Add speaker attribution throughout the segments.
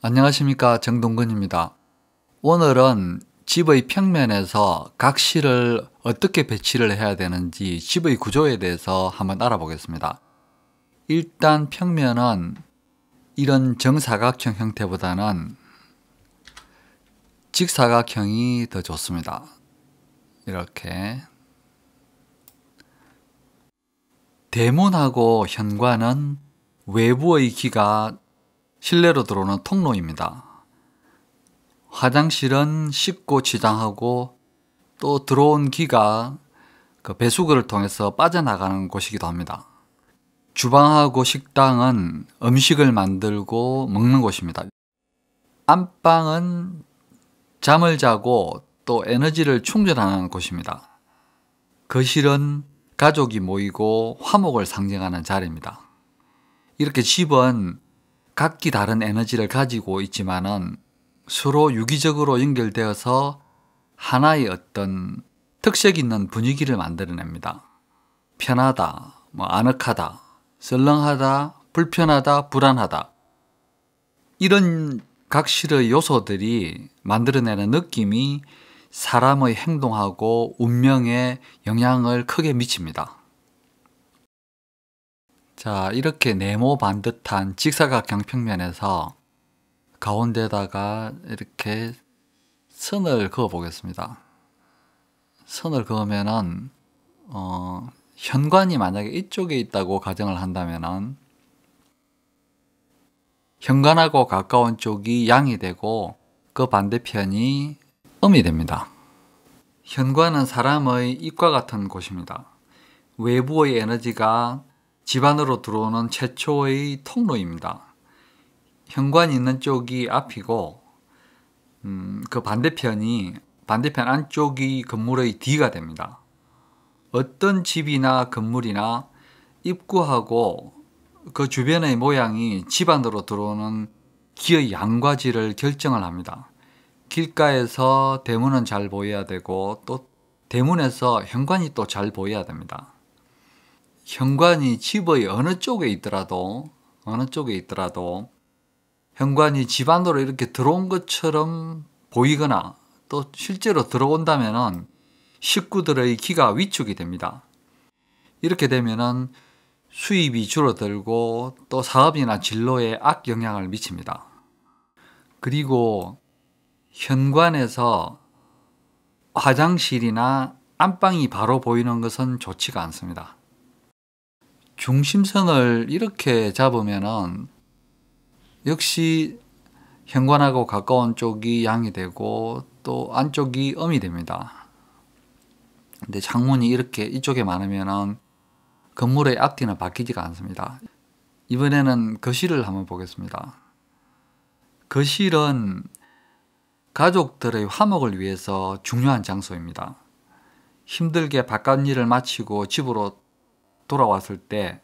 Speaker 1: 안녕하십니까, 정동근입니다. 오늘은 집의 평면에서 각실을 어떻게 배치를 해야 되는지 집의 구조에 대해서 한번 알아보겠습니다. 일단 평면은 이런 정사각형 형태보다는 직사각형이 더 좋습니다. 이렇게 대문하고 현관은 외부의 기가 실내로 들어오는 통로입니다. 화장실은 씻고 치장하고 또 들어온 기가 그 배수구를 통해서 빠져나가는 곳이기도 합니다. 주방하고 식당은 음식을 만들고 먹는 곳입니다. 안방은 잠을 자고 또 에너지를 충전하는 곳입니다. 거실은 가족이 모이고 화목을 상징하는 자리입니다. 이렇게 집은 각기 다른 에너지를 가지고 있지만은 서로 유기적으로 연결되어서 하나의 어떤 특색 있는 분위기를 만들어냅니다. 편하다, 아늑하다, 썰렁하다, 불편하다, 불안하다. 이런 각실의 요소들이 만들어내는 느낌이 사람의 행동하고 운명에 영향을 크게 미칩니다. 자, 이렇게 네모 반듯한 직사각형 평면에서 가운데다가 이렇게 선을 그어 보겠습니다. 선을 그으면은 현관이 만약에 이쪽에 있다고 가정을 한다면은 현관하고 가까운 쪽이 양이 되고 그 반대편이 음이 됩니다. 현관은 사람의 입과 같은 곳입니다. 외부의 에너지가 집 안으로 들어오는 최초의 통로입니다. 현관이 있는 쪽이 앞이고 그 반대편 안쪽이 건물의 뒤가 됩니다. 어떤 집이나 건물이나 입구하고 그 주변의 모양이 집 안으로 들어오는 기의 양과 질을 결정을 합니다. 길가에서 대문은 잘 보여야 되고 또 대문에서 현관이 또 잘 보여야 됩니다. 현관이 집의 어느 쪽에 있더라도 현관이 집 안으로 이렇게 들어온 것처럼 보이거나 또 실제로 들어온다면은 식구들의 기가 위축이 됩니다. 이렇게 되면은 수입이 줄어들고 또 사업이나 진로에 악영향을 미칩니다. 그리고 현관에서 화장실이나 안방이 바로 보이는 것은 좋지가 않습니다. 중심선을 이렇게 잡으면은 역시 현관하고 가까운 쪽이 양이 되고 또 안쪽이 음이 됩니다. 근데 창문이 이렇게 이쪽에 많으면은 건물의 앞뒤는 바뀌지가 않습니다. 이번에는 거실을 한번 보겠습니다. 거실은 가족들의 화목을 위해서 중요한 장소입니다. 힘들게 바깥 일을 마치고 집으로 돌아왔을 때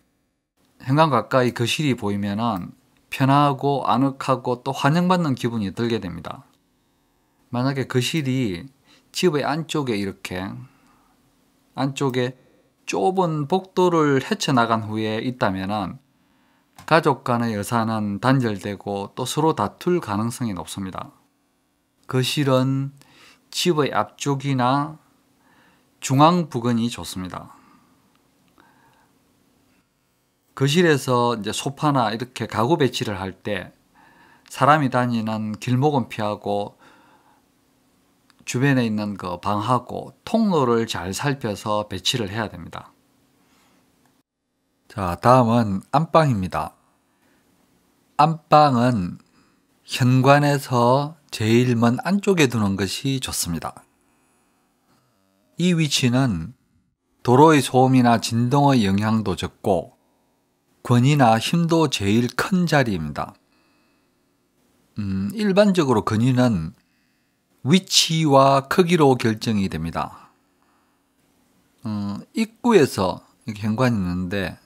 Speaker 1: 현관 가까이 거실이 보이면은 편하고 아늑하고 또 환영받는 기분이 들게 됩니다. 만약에 거실이 집의 안쪽에 안쪽에 좁은 복도를 헤쳐나간 후에 있다면은 가족 간의 여사는 단절되고 또 서로 다툴 가능성이 높습니다. 거실은 집의 앞쪽이나 중앙 부근이 좋습니다. 거실에서 이제 소파나 이렇게 가구 배치를 할 때 사람이 다니는 길목은 피하고 주변에 있는 그 방하고 통로를 잘 살펴서 배치를 해야 됩니다. 자, 다음은 안방입니다. 안방은 현관에서 제일 먼 안쪽에 두는 것이 좋습니다. 이 위치는 도로의 소음이나 진동의 영향도 적고 권위나 힘도 제일 큰 자리입니다. 일반적으로 권위는 위치와 크기로 결정이 됩니다. 입구에서 이렇게 현관이 있는데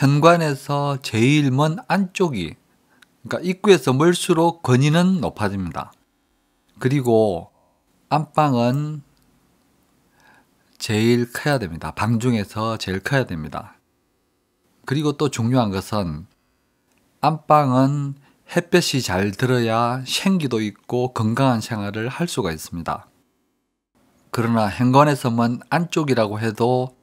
Speaker 1: 현관에서 제일 먼 안쪽이, 그러니까 입구에서 멀수록 건의는 높아집니다. 그리고 안방은 제일 커야 됩니다. 방 중에서 제일 커야 됩니다. 그리고 또 중요한 것은 안방은 햇볕이 잘 들어야 생기도 있고 건강한 생활을 할 수가 있습니다. 그러나 현관에서 먼 안쪽이라고 해도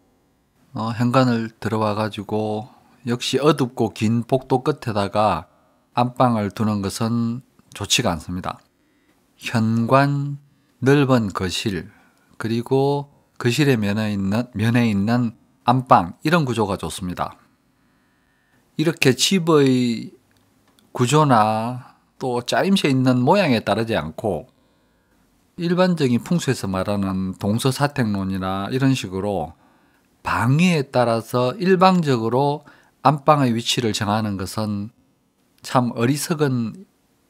Speaker 1: 현관을 들어와 가지고 역시 어둡고 긴 복도 끝에다가 안방을 두는 것은 좋지가 않습니다. 현관, 넓은 거실, 그리고 거실의 면에 있는 안방, 이런 구조가 좋습니다. 이렇게 집의 구조나 또 짜임새 있는 모양에 따르지 않고 일반적인 풍수에서 말하는 동서사택론이나 이런 식으로 방위에 따라서 일방적으로 안방의 위치를 정하는 것은 참 어리석은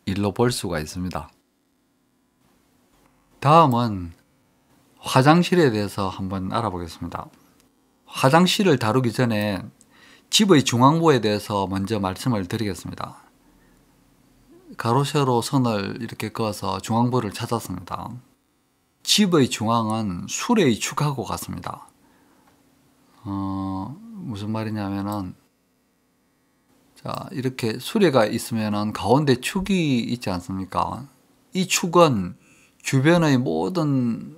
Speaker 1: 일로 볼 수가 있습니다. 다음은 화장실에 대해서 한번 알아보겠습니다. 화장실을 다루기 전에 집의 중앙부에 대해서 먼저 말씀을 드리겠습니다. 가로 세로 선을 이렇게 그어서 중앙부를 찾았습니다. 집의 중앙은 수레의 축하고 같습니다. 무슨 말이냐면은, 자, 이렇게 수레가 있으면은 가운데 축이 있지 않습니까? 이 축은 주변의 모든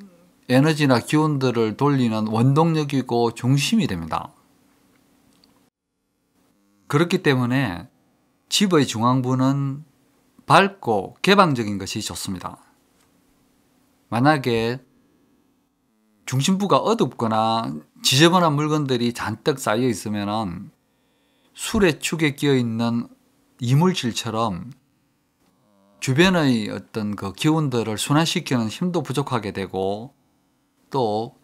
Speaker 1: 에너지나 기운들을 돌리는 원동력이고 중심이 됩니다. 그렇기 때문에 집의 중앙부는 밝고 개방적인 것이 좋습니다. 만약에 중심부가 어둡거나 지저분한 물건들이 잔뜩 쌓여 있으면 수레축에 끼어 있는 이물질처럼 주변의 어떤 그 기운들을 순환시키는 힘도 부족하게 되고, 또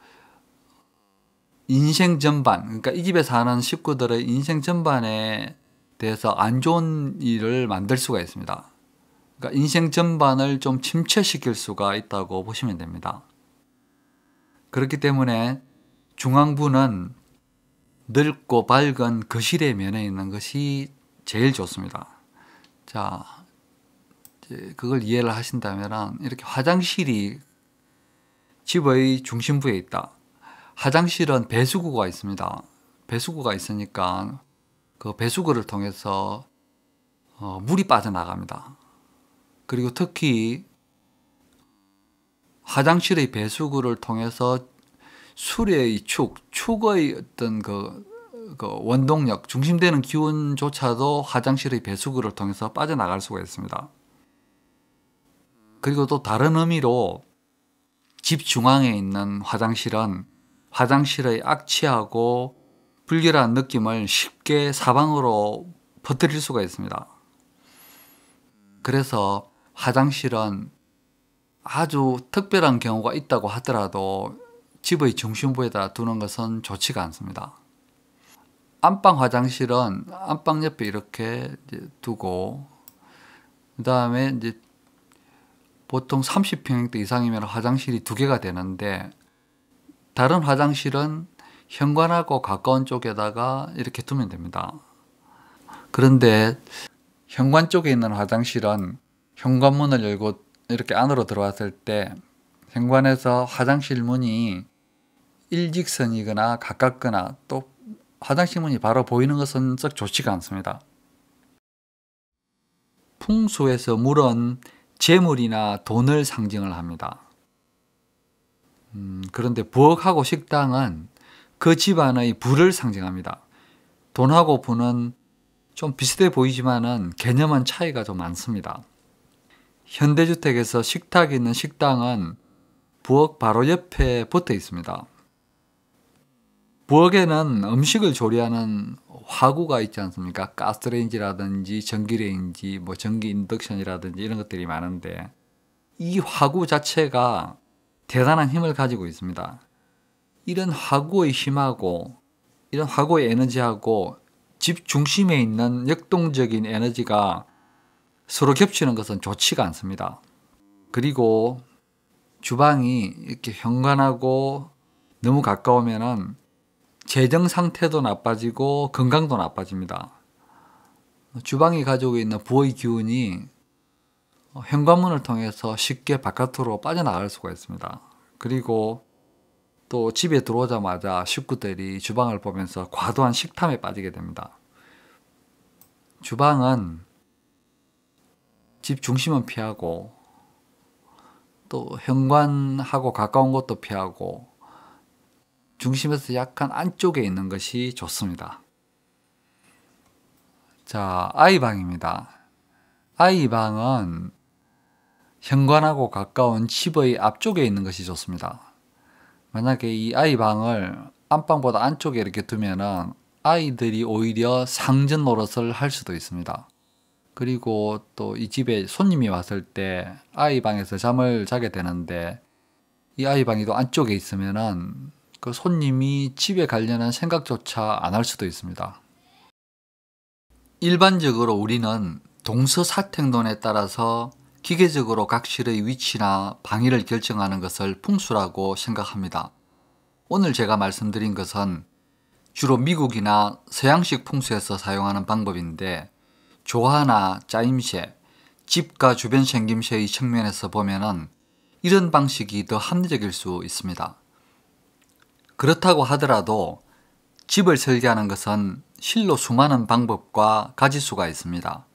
Speaker 1: 인생 전반, 그러니까 이 집에 사는 식구들의 인생 전반에 대해서 안 좋은 일을 만들 수가 있습니다. 그러니까 인생 전반을 좀 침체시킬 수가 있다고 보시면 됩니다. 그렇기 때문에 중앙부는 넓고 밝은 거실의 면에 있는 것이 제일 좋습니다. 자, 이제 그걸 이해를 하신다면 이렇게 화장실이 집의 중심부에 있다. 화장실은 배수구가 있습니다. 배수구가 있으니까 그 배수구를 통해서 물이 빠져나갑니다. 그리고 특히 화장실의 배수구를 통해서 수레의 축의 어떤 그 원동력, 중심되는 기운조차도 화장실의 배수구를 통해서 빠져나갈 수가 있습니다. 그리고 또 다른 의미로 집 중앙에 있는 화장실은 화장실의 악취하고 불결한 느낌을 쉽게 사방으로 퍼뜨릴 수가 있습니다. 그래서 화장실은 아주 특별한 경우가 있다고 하더라도 집의 중심부에다 두는 것은 좋지가 않습니다. 안방 화장실은 안방 옆에 이렇게 두고, 그 다음에 이제 보통 30평대 이상이면 화장실이 2개가 되는데, 다른 화장실은 현관하고 가까운 쪽에다가 이렇게 두면 됩니다. 그런데 현관 쪽에 있는 화장실은 현관문을 열고 이렇게 안으로 들어왔을 때 현관에서 화장실 문이 일직선이거나 가깝거나 또 화장실 문이 바로 보이는 것은 썩 좋지가 않습니다. 풍수에서 물은 재물이나 돈을 상징을 합니다. 그런데 부엌하고 식당은 그 집안의 부를 상징합니다. 돈하고 부는 좀 비슷해 보이지만은 개념은 차이가 좀 많습니다. 현대주택에서 식탁이 있는 식당은 부엌 바로 옆에 붙어 있습니다. 부엌에는 음식을 조리하는 화구가 있지 않습니까? 가스레인지라든지 전기레인지, 전기 인덕션이라든지 이런 것들이 많은데, 이 화구 자체가 대단한 힘을 가지고 있습니다. 이런 화구의 힘하고 이런 화구의 에너지하고 집 중심에 있는 역동적인 에너지가 서로 겹치는 것은 좋지가 않습니다. 그리고 주방이 이렇게 현관하고 너무 가까우면은 재정 상태도 나빠지고 건강도 나빠집니다. 주방이 가지고 있는 부의 기운이 현관문을 통해서 쉽게 바깥으로 빠져나갈 수가 있습니다. 그리고 또 집에 들어오자마자 식구들이 주방을 보면서 과도한 식탐에 빠지게 됩니다. 주방은 집 중심은 피하고 또 현관하고 가까운 곳도 피하고 중심에서 약간 안쪽에 있는 것이 좋습니다. 자, 아이방입니다. 아이방은 현관하고 가까운 집의 앞쪽에 있는 것이 좋습니다. 만약에 이 아이방을 안방보다 안쪽에 이렇게 두면은 아이들이 오히려 상전 노릇을 할 수도 있습니다. 그리고 또 이 집에 손님이 왔을 때 아이방에서 잠을 자게 되는데 이 아이방이 또 안쪽에 있으면은 그 손님이 집에 가려는 생각조차 안 할 수도 있습니다. 일반적으로 우리는 동서사택론에 따라서 기계적으로 각실의 위치나 방위를 결정하는 것을 풍수라고 생각합니다. 오늘 제가 말씀드린 것은 주로 미국이나 서양식 풍수에서 사용하는 방법인데 조화나 짜임새, 집과 주변 생김새의 측면에서 보면은 이런 방식이 더 합리적일 수 있습니다. 그렇다고 하더라도 집을 설계하는 것은 실로 수많은 방법과 가지수가 있습니다.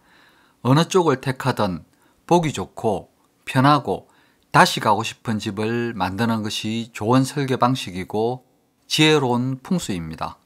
Speaker 1: 어느 쪽을 택하든 보기 좋고 편하고 다시 가고 싶은 집을 만드는 것이 좋은 설계 방식이고 지혜로운 풍수입니다.